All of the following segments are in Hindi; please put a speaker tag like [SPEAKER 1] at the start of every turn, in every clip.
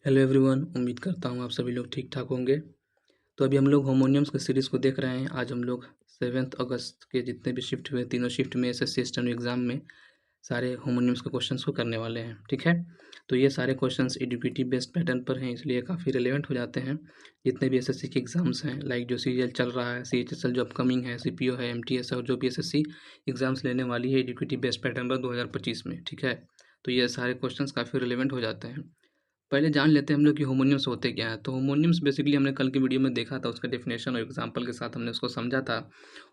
[SPEAKER 1] हेलो एवरीवन, उम्मीद करता हूँ आप सभी लोग ठीक ठाक होंगे। तो अभी हम लोग होमोनियम्स के सीरीज़ को देख रहे हैं। आज हम लोग 7 अगस्त के जितने भी शिफ्ट हुए, तीनों शिफ्ट में एसएससी स्टेनो एग्ज़ाम में सारे होमोनियम्स के क्वेश्चंस को करने वाले हैं। ठीक है, तो ये सारे क्वेश्चंस एडुकेटिव बेस्ड पैटर्न पर हैं, इसलिए काफ़ी रिलेवेंट हो जाते हैं जितने भी एसएससी के एग्ज़ाम्स हैं। लाइक जो सीरियल चल रहा है, सीएचएसएल जो अपकमिंग है, सीपीओ है, एमटीएस है, और जो भी एसएससी एग्ज़ाम्स लेने वाली है एडुकेटिव बेस्ड पैटर्न पर 2025 में। ठीक है, तो ये सारे क्वेश्चंस काफ़ी रिलेवेंट हो जाते हैं। पहले जान लेते हैं हम लोग कि होमोनियम्स होते क्या हैं। तो होमोनियम्स बेसिकली हमने कल की वीडियो में देखा था, उसका डेफिनेशन और एग्जांपल के साथ हमने उसको समझा था।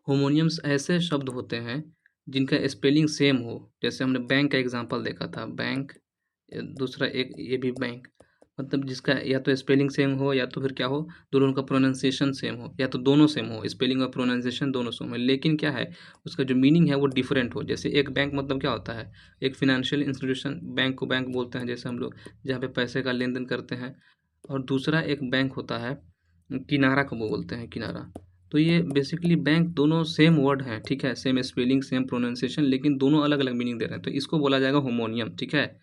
[SPEAKER 1] होमोनियम्स ऐसे शब्द होते हैं जिनका स्पेलिंग सेम हो। जैसे हमने बैंक का एग्जांपल देखा था, बैंक, दूसरा एक ये भी बैंक, मतलब जिसका या तो स्पेलिंग सेम हो या तो फिर क्या हो, दोनों का प्रोनाउंसिएशन सेम हो, या तो दोनों सेम हो, स्पेलिंग और प्रोनाउंसिएशन दोनों सेम हो, लेकिन क्या है, उसका जो मीनिंग है वो डिफरेंट हो। जैसे एक बैंक मतलब क्या होता है, एक फिनेंशियल इंस्टीट्यूशन, बैंक को बैंक बोलते हैं जैसे हम लोग, जहाँ पे पैसे का लेन देन करते हैं। और दूसरा एक बैंक होता है, किनारा को वो बोलते हैं, किनारा। तो ये बेसिकली बैंक दोनों सेम वर्ड हैं, ठीक है, सेम स्पेलिंग सेम प्रोनाउंसिएशन, लेकिन दोनों अलग अलग मीनिंग दे रहे हैं, तो इसको बोला जाएगा होमोनियम। ठीक है,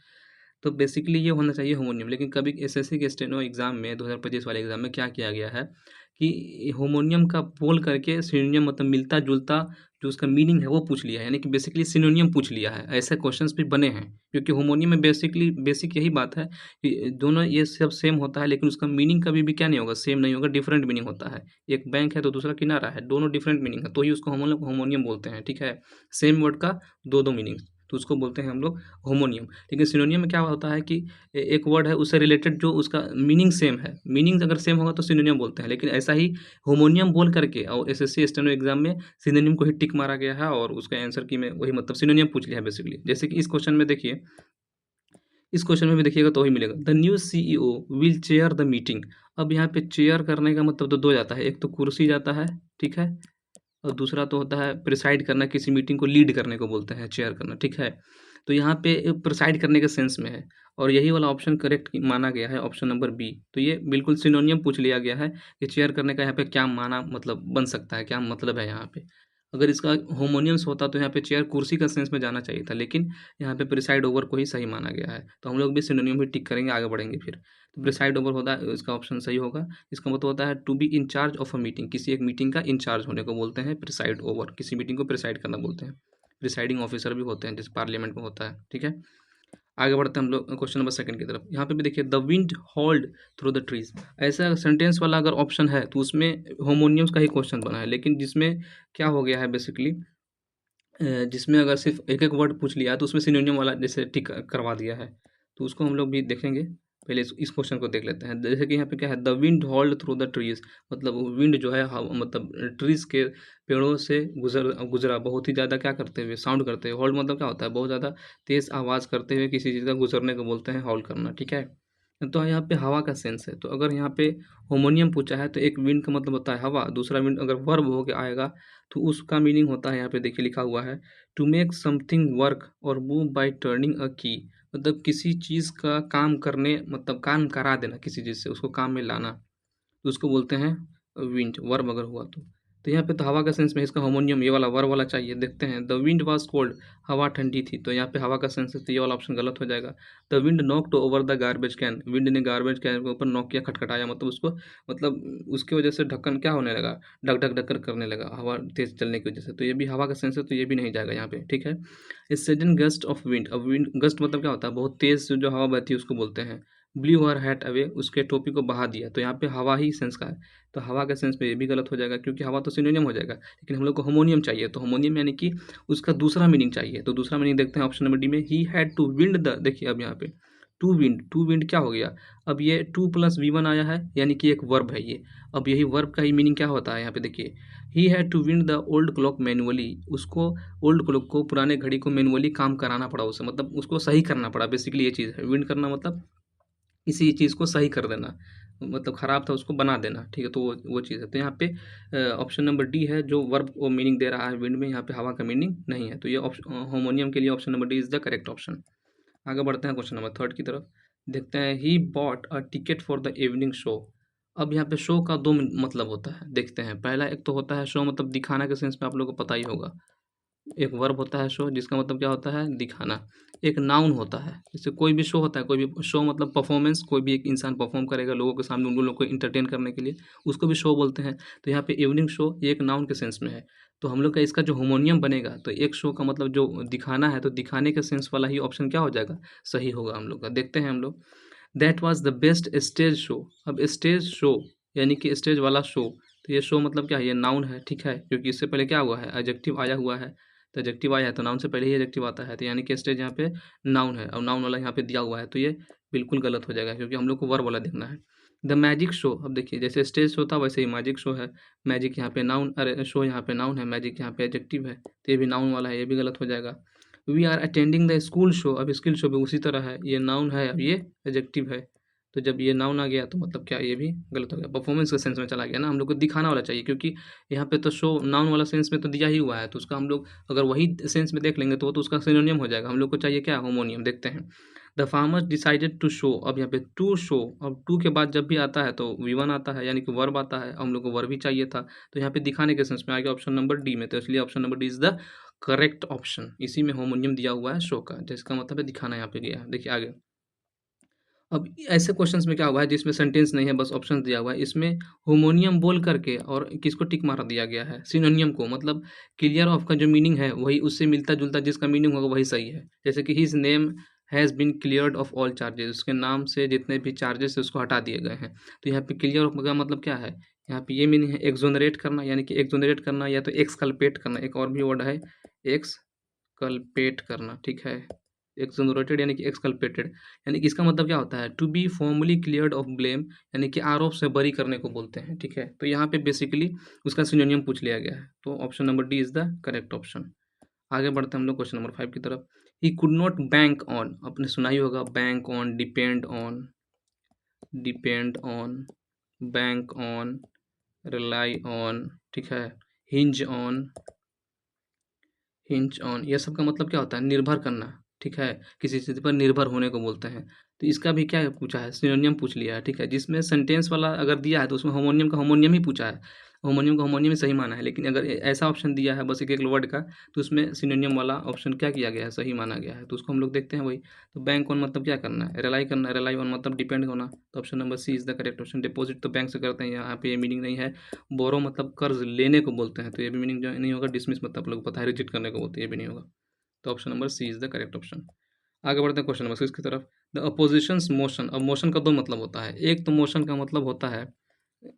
[SPEAKER 1] तो बेसिकली ये होना चाहिए होमोनियम। लेकिन कभी एसएससी के स्टेनो एग्जाम में 2025 वाले एग्जाम में क्या किया गया है कि होमोनियम का बोल करके सिनोनियम, मतलब मिलता जुलता जो उसका मीनिंग है वो पूछ लिया है, यानी कि बेसिकली सिनोनियम पूछ लिया है। ऐसे क्वेश्चंस भी बने हैं, क्योंकि होमोनियम में बेसिकली बेसिक यही बात है कि दोनों ये सब सेम होता है, लेकिन उसका मीनिंग कभी भी क्या नहीं होगा, सेम नहीं होगा, डिफरेंट मीनिंग होता है। एक बैंक है तो दूसरा किनारा है, दोनों डिफरेंट मीनिंग है, तो ही उसको हम लोग होमोनियम बोलते हैं। ठीक है, सेम वर्ड का दो दो मीनिंग, तो उसको बोलते हैं हम लोग होमोनियम। लेकिन सिनोनियम में क्या होता है कि एक वर्ड है उससे रिलेटेड जो उसका मीनिंग सेम है, मीनिंग अगर सेम होगा तो सिनोनियम बोलते हैं। लेकिन ऐसा ही होमोनियम बोल करके और एसएससी स्टेनो एग्जाम में सिनोनियम को ही टिक मारा गया है, और उसका आंसर की में वही मतलब सिनोनियम पूछ लिया है बेसिकली। जैसे कि इस क्वेश्चन में देखिए, इस क्वेश्चन में भी देखिएगा तो वही मिलेगा, the new CEO will chair the meeting. अब यहाँ पे चेयर करने का मतलब तो दो जाता है, एक तो कुर्सी जाता है, ठीक है, और दूसरा तो होता है प्रिसाइड करना, किसी मीटिंग को लीड करने को बोलते हैं चेयर करना। ठीक है, तो यहाँ पे प्रिसाइड करने के सेंस में है, और यही वाला ऑप्शन करेक्ट माना गया है, ऑप्शन नंबर बी। तो ये बिल्कुल सिनोनियम पूछ लिया गया है कि चेयर करने का यहाँ पे क्या माना, मतलब बन सकता है, क्या मतलब है यहाँ पे। अगर इसका होमोनियम्स होता तो यहाँ पे चेयर कुर्सी का सेंस में जाना चाहिए था, लेकिन यहाँ पे प्रिसाइड ओवर को ही सही माना गया है, तो हम लोग भी सिनोनियम ही टिक करेंगे, आगे बढ़ेंगे फिर। तो प्रिसाइड ओवर होता है, इसका ऑप्शन सही होगा। इसका मतलब होता है to be in charge of a meeting, किसी एक मीटिंग का इंचार्ज होने को बोलते हैं प्रिसाइड ओवर, किसी मीटिंग को प्रिसाइड करना बोलते हैं। प्रिसाइडिंग ऑफिसर भी होते हैं, जैसे पार्लियामेंट में होता है। ठीक है, आगे बढ़ते हैं हम लोग क्वेश्चन नंबर सेकंड की तरफ। यहाँ पे भी देखिए, the wind hold through the trees. ऐसा सेंटेंस वाला अगर ऑप्शन है तो उसमें होमोनियम्स का ही क्वेश्चन बना है, लेकिन जिसमें क्या हो गया है बेसिकली, जिसमें अगर सिर्फ एक एक वर्ड पूछ लिया है तो उसमें सिनोनियम वाला जैसे टिक करवा दिया है, तो उसको हम लोग भी देखेंगे। पहले इस क्वेश्चन को देख लेते हैं। जैसे कि यहाँ पे क्या है, the wind hold through the trees, मतलब विंड जो है मतलब ट्रीज के पेड़ों से गुजरा बहुत ही ज़्यादा क्या करते हुए, साउंड करते हुए। हॉल्ड मतलब क्या होता है, बहुत ज़्यादा तेज आवाज़ करते हुए किसी चीज़ का गुजरने को बोलते हैं हॉल्ड करना। ठीक है, तो यहाँ पे हवा का सेंस है, तो अगर यहाँ पे होमोनियम पूछा है तो एक विंड का मतलब होता है हवा, दूसरा विंड अगर वर्ब हो के आएगा तो उसका मीनिंग होता है, यहाँ पे देखिए लिखा हुआ है, टू मेक समथिंग वर्क और मूव बाय टर्निंग अ की। मतलब किसी चीज़ का काम करने, मतलब काम करा देना किसी चीज़ से, उसको काम में लाना, तो उसको बोलते हैं विंड, वर्ब अगर हुआ तो। तो यहाँ पे तो हवा का सेंस में इसका होमोनियम ये वाला वर्ब वाला चाहिए। देखते हैं, द विंड वाज कोल्ड, हवा ठंडी थी, तो यहाँ पे हवा का सेंस है, तो ये वाला ऑप्शन गलत हो जाएगा। The wind knocked over the garbage can, wind ने गार्बेज कैन के ऊपर नॉक किया, खटखटाया, मतलब उसको, मतलब उसकी वजह से ढक्कन क्या होने लगा, ढक ढक ढक्कर करने लगा हवा तेज चलने की वजह से, तो ये भी हवा का सेंस है, तो ये भी नहीं जाएगा यहाँ पे। ठीक है, सडन गस्ट ऑफ विंड। अब विंड गस्ट मतलब क्या होता है, बहुत तेज जो हवा बहती है उसको बोलते हैं। ब्लू हर हैट अवे, उसके टोपी को बहा दिया, तो यहाँ पे हवा ही सेंस का है, तो हवा के सेंस पे ये भी गलत हो जाएगा, क्योंकि हवा तो सिनोनियम हो जाएगा, लेकिन हम लोग को होमोनियम चाहिए, तो होमोनियम यानी कि उसका दूसरा मीनिंग चाहिए। तो दूसरा मीनिंग देखते हैं ऑप्शन नंबर डी में, he had to wind the. देखिए अब यहाँ पे टू विंड क्या हो गया, अब ये टू प्लस वी1 आया है, यानी कि एक वर्ब है ये। अब यही वर्ब का ही मीनिंग क्या होता है, यहाँ पे देखिए, he had to wind the old clock manually, उसको ओल्ड क्लॉक को, पुराने घड़ी को मैनुअली काम कराना पड़ा उसे, मतलब उसको सही करना पड़ा, बेसिकली ये चीज़ है। विंड करना मतलब किसी चीज़ को सही कर देना, मतलब खराब था उसको बना देना। ठीक है, तो वो चीज़ है। तो यहाँ पे ऑप्शन नंबर डी है जो वर्ब वो मीनिंग दे रहा है विंड में, यहाँ पे हवा का मीनिंग नहीं है, तो ये ऑप्शन होमोनियम के लिए option number D is the correct option. आगे बढ़ते हैं क्वेश्चन नंबर थर्ड की तरफ। देखते हैं, he bought a ticket for the evening show. अब यहाँ पे शो का दो मतलब होता है, देखते हैं। पहला एक तो होता है शो, मतलब दिखाना के सेंस में आप लोगों को पता ही होगा, एक वर्ब होता है शो, जिसका मतलब क्या होता है, दिखाना। एक नाउन होता है, जैसे कोई भी शो होता है, कोई भी शो मतलब परफॉर्मेंस, कोई भी एक इंसान परफॉर्म करेगा लोगों के सामने, उन लोग को इंटरटेन करने के लिए, उसको भी शो बोलते हैं। तो यहाँ पे इवनिंग शो ये एक नाउन के सेंस में है। तो हम लोग का इसका जो होमोनियम बनेगा, तो एक शो का मतलब जो दिखाना है, तो दिखाने के सेंस वाला ही ऑप्शन क्या हो जाएगा, सही होगा हम लोग का। देखते हैं हम लोग। That was the best stage show. अब स्टेज शो यानी कि स्टेज वाला शो, तो ये शो मतलब क्या है, ये नाउन है, ठीक है, क्योंकि इससे पहले क्या हुआ है, एडजेक्टिव आया हुआ है। तो एडजेक्टिव आया है तो नाउन से पहले ही एडजेक्टिव आता है, तो यानी कि स्टेज यहाँ पे नाउन है, और नाउन वाला यहाँ पे दिया हुआ है, तो ये बिल्कुल गलत हो जाएगा, क्योंकि हम लोग को वर्ब वाला देखना है। द मैजिक शो, अब देखिए जैसे स्टेज शो था वैसे ही मैजिक शो है। मैजिक यहाँ पे नाउन, अरे शो यहाँ पे नाउन है, मैजिक यहाँ पे एडजेक्टिव है, तो ये भी नाउन वाला है, ये भी गलत हो जाएगा। We are attending the school show, अब स्किल शो भी उसी तरह है, ये नाउन है, अब ये एडजेक्टिव है। तो जब ये नाउन आ गया तो मतलब क्या, ये भी गलत हो गया, परफॉर्मेंस के सेंस में चला गया ना, हम लोग को दिखाना वाला चाहिए, क्योंकि यहाँ पे तो शो नाउन वाला सेंस में तो दिया ही हुआ है, तो उसका हम लोग अगर वही सेंस में देख लेंगे तो वो तो उसका सिनोनियम हो जाएगा। हम लोग को चाहिए क्या, होमोनियम। देखते हैं। The farmer decided to show, अब यहाँ पे टू शो, अब टू के बाद जब भी आता है तो वी1 आता है, यानी कि वर्ब आता है, हम लोग को वर्ब ही चाहिए था, तो यहाँ पे दिखाने के सेंस में आ गया ऑप्शन नंबर डी में, तो इसलिए option number D is the correct option. इसी में होमोनियम दिया हुआ है शो का, जिसका मतलब है दिखाना, यहाँ पे गया है। देखिए आगे। अब ऐसे क्वेश्चंस में क्या हुआ है जिसमें सेंटेंस नहीं है, बस ऑप्शन दिया हुआ है, इसमें होमोनियम बोल करके और किसको टिक मार दिया गया है, सिनोनियम को, मतलब क्लियर ऑफ का जो मीनिंग है वही उससे मिलता जुलता जिसका मीनिंग होगा वही सही है। जैसे कि his name has been cleared of all charges, उसके नाम से जितने भी चार्जेस है उसको हटा दिए गए हैं। तो यहाँ पे क्लियर ऑफ का मतलब क्या है, यहाँ पे ये मीनिंग है एक्सोनरेट करना, यानी कि एक्सोनरेट करना या तो एक्सकल्पेट करना, एक और भी वर्ड है एक्सकल्पेट करना, ठीक है। एक्सोनरेटेड यानी कि एक्सकल्पेटेड, यानी कि इसका मतलब क्या होता है, to be formally cleared of blame, यानी कि आरोप से बरी करने को बोलते हैं, ठीक है। तो यहाँ पे बेसिकली उसका सिनोनियम पूछ लिया गया है, तो option number D is the correct option. आगे बढ़ते हैं हम लोग क्वेश्चन नंबर 5 की तरफ। He could not bank on, आपने सुना ही होगा, bank on, depend on, depend on, bank on, rely on, ठीक है, हिंज ऑन, हिंज ऑन, ये सब का मतलब क्या होता है, निर्भर करना, ठीक है, किसी चीज़ पर निर्भर होने को बोलते हैं। तो इसका भी क्या पूछा है, सिनोनियम पूछ लिया है, ठीक है, जिसमें सेंटेंस वाला अगर दिया है तो उसमें होमोनियम का होमोनियम ही पूछा है, होमोनियम का होमोनियम ही सही माना है। लेकिन अगर ऐसा ऑप्शन दिया है बस एक एक वर्ड का, तो उसमें सिनोनियम वाला ऑप्शन क्या किया गया है, सही माना गया है, तो उसको हम लोग देखते हैं वही। तो बैंक ऑन मतलब क्या करना है, रिलाई करना है, रिलाई ऑन मतलब डिपेंड होना, तो option number C is the correct option. Deposit तो बैंक से करते हैं, यहाँ पे ये मीनिंग नहीं है। बोरो मतलब कर्ज लेने को बोलते हैं, तो ये भी मीनिंग जो नहीं होगा। डिसमिस मतलब लोग पता है रिजेक्ट करने को बोलते हैं, ये भी नहीं होगा। तो option number C is the correct option. आगे बढ़ते हैं क्वेश्चन नंबर 6 की तरफ। द अपोजिशंस मोशन, अब मोशन का दो मतलब होता है, एक तो मोशन का मतलब होता है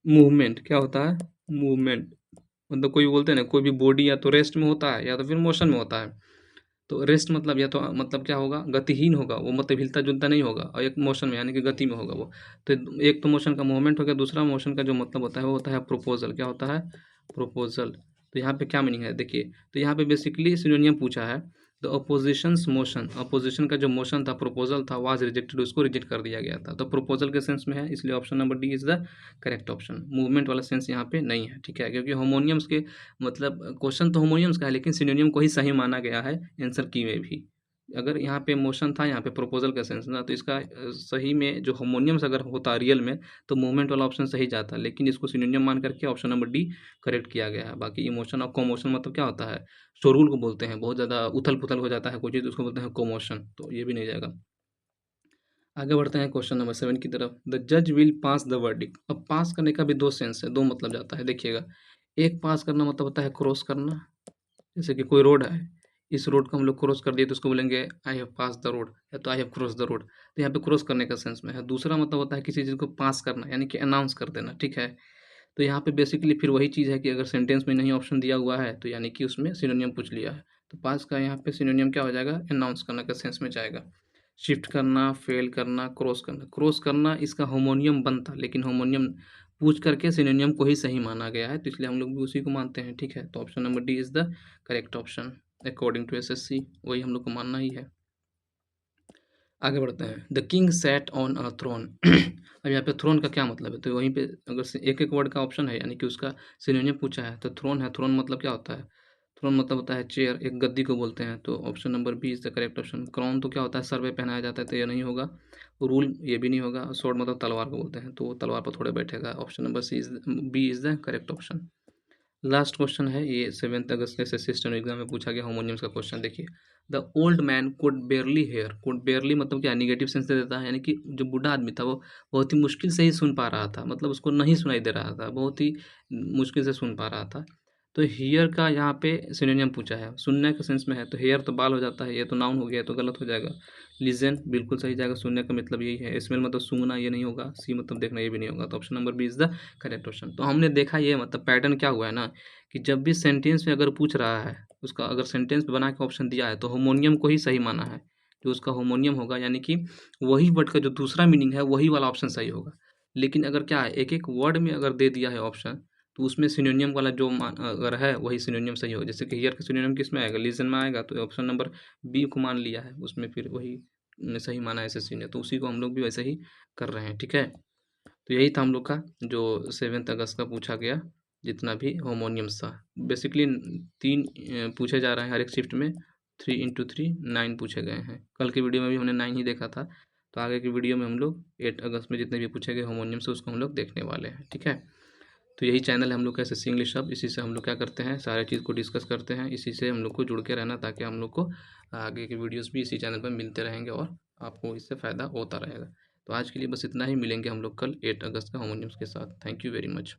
[SPEAKER 1] मूवमेंट, क्या होता है, मूवमेंट, मतलब कोई बोलते हैं ना, कोई भी बॉडी या तो रेस्ट में होता है या तो फिर मोशन में होता है। तो रेस्ट मतलब या तो मतलब क्या होगा, गतिहीन होगा वो, मतलब हिलता जुलता नहीं होगा, और एक मोशन में यानी कि गति में होगा वो। तो एक तो मोशन का मूवमेंट हो गया, दूसरा मोशन का जो मतलब होता है वो होता है प्रोपोजल, क्या होता है, प्रोपोजल। तो यहाँ पे क्या मीनिंग है देखिए, तो यहाँ पे बेसिकली सिनोनियम पूछा है। द अपोजिशंस मोशन, अपोजिशन का जो मोशन था, प्रोपोजल था, वाज रिजेक्टेड, उसको रिजेक्ट कर दिया गया था, तो प्रोपोजल के सेंस में है, इसलिए option number D is the correct option. Movement वाला सेंस यहाँ पे नहीं है, ठीक है, क्योंकि होमोनियम्स के मतलब क्वेश्चन तो होमोनियम्स का है, लेकिन सिनोनियम को ही सही माना गया है आंसर की में भी। अगर यहाँ पे मोशन था, यहाँ पे प्रोपोजल का सेंस ना, तो इसका सही में जो होमोनियम्स अगर होता रियल में, तो मूवमेंट वाला ऑप्शन सही जाता, लेकिन इसको सिनोनियम मान करके ऑप्शन नंबर डी करेक्ट किया गया है। बाकी इमोशन और कोमोशन मतलब क्या होता है, शोरगुल को बोलते हैं, बहुत ज़्यादा उथल पुथल हो जाता है कोई चीज़, तो उसको बोलते हैं कोमोशन, तो ये भी नहीं जाएगा। आगे बढ़ते हैं क्वेश्चन नंबर 7 की तरफ। द जज विल पास द वर्डिक्ट, अब पास करने का भी दो सेंस है, दो मतलब जाता है, देखिएगा। एक पास करना मतलब होता है क्रॉस करना, जैसे कि कोई रोड है, इस रोड को हम लोग क्रॉस कर दिए तो उसको बोलेंगे I have pass the road, या तो I have cross the road, तो यहाँ पे क्रॉस करने का सेंस में है। दूसरा मतलब होता है किसी चीज़ को पास करना, यानी कि अनाउंस कर देना, ठीक है। तो यहाँ पे बेसिकली फिर वही चीज़ है कि अगर सेंटेंस में नहीं ऑप्शन दिया हुआ है तो यानी कि उसमें सिनोनियम पूछ लिया है, तो पास का यहाँ पे सिनोनियम क्या हो जाएगा, अनाउंस करना का सेंस में जाएगा। शिफ्ट करना, फेल करना, क्रॉस करना, क्रॉस करना इसका होमोनियम बनता, लेकिन होमोनियम पूछ करके सिनोनियम को ही सही माना गया है, तो इसलिए हम लोग भी उसी को मानते हैं, ठीक है। तो option number D is the correct option according to SSC, वही हम लोग को मानना ही है। आगे बढ़ते हैं। The king sat on a throne, अब यहाँ पे थ्रोन का क्या मतलब है, तो वहीं पे अगर से एक एक वर्ड का ऑप्शन है, यानी कि उसका सिनोनियम पूछा है, तो थ्रोन है, थ्रोन मतलब क्या होता है, थ्रोन मतलब होता है चेयर, एक गद्दी को बोलते हैं, तो option number B is the correct option. Crown तो क्या होता है, सर पे पहनाया जाता है, तो ये नहीं होगा। रूल ये भी नहीं होगा। स्वॉर्ड मतलब तलवार को बोलते हैं, तो वो तलवार पर थोड़े बैठेगा। Option number C is B is the correct option. Last question है ये 7 अगस्त के एसएससी स्टेनो एग्जाम में पूछा गया हार्मोनियम्स का क्वेश्चन। देखिए, the old man could barely hear. Could barely मतलब क्या, निगेटिव सेंस दे देता है, यानी कि जो बूढ़ा आदमी था वो बहुत ही मुश्किल से ही सुन पा रहा था, मतलब उसको नहीं सुनाई दे रहा था, बहुत ही मुश्किल से सुन पा रहा था। तो हियर का यहाँ पे सिनोनियम पूछा है, सुनने के सेंस में है, तो हेयर तो बाल हो जाता है, ये तो नाउन हो गया, तो गलत हो जाएगा। लिजन बिल्कुल सही जाएगा, सुनने का मतलब यही है। स्मेल मतलब सूंघना, ये नहीं होगा। सी मतलब देखना, ये भी नहीं होगा। तो option number B is the correct option. तो हमने देखा ये मतलब पैटर्न क्या हुआ है ना, कि जब भी सेंटेंस में अगर पूछ रहा है, उसका अगर सेंटेंस बना के ऑप्शन दिया है तो होमोनियम को ही सही माना है। जो उसका होमोनियम होगा, यानी कि वही वर्ड का जो दूसरा मीनिंग है वही वाला ऑप्शन सही होगा। लेकिन अगर क्या है, एक एक वर्ड में अगर दे दिया है ऑप्शन, तो उसमें सिनोनियम वाला जो अगर है वही सिनोनियम सही होगा। जैसे कि हियर का सिनोनियम किस में आएगा, लिसन में आएगा, तो ऑप्शन नंबर बी को मान लिया है, उसमें फिर वही सही माना है एसएससी ने, तो उसी को हम लोग भी वैसे ही कर रहे हैं। ठीक है, तो यही था हम लोग का जो 7 अगस्त का पूछा गया जितना भी हार्मोनियम्स था। बेसिकली 3 पूछे जा रहे हैं हर एक शिफ्ट में, 3 इंटू 3 9 पूछे गए हैं। कल की वीडियो में भी हमने 9 ही देखा था, तो आगे की वीडियो में हम लोग 8 अगस्त में जितने भी पूछे गए हार्मोनियम्स उसको हम लोग देखने वाले हैं। ठीक है, तो यही चैनल है हम लोग का एसएससी इंग्लिश हब। इसी से हम लोग क्या करते हैं, सारे चीज़ को डिस्कस करते हैं, इसी से हम लोग को जुड़ के रहना, ताकि हम लोग को आगे की वीडियोस भी इसी चैनल पर मिलते रहेंगे और आपको इससे फ़ायदा होता रहेगा। तो आज के लिए बस इतना ही, मिलेंगे हम लोग कल 8 अगस्त का हार्मोनियम्स के साथ। Thank you very much.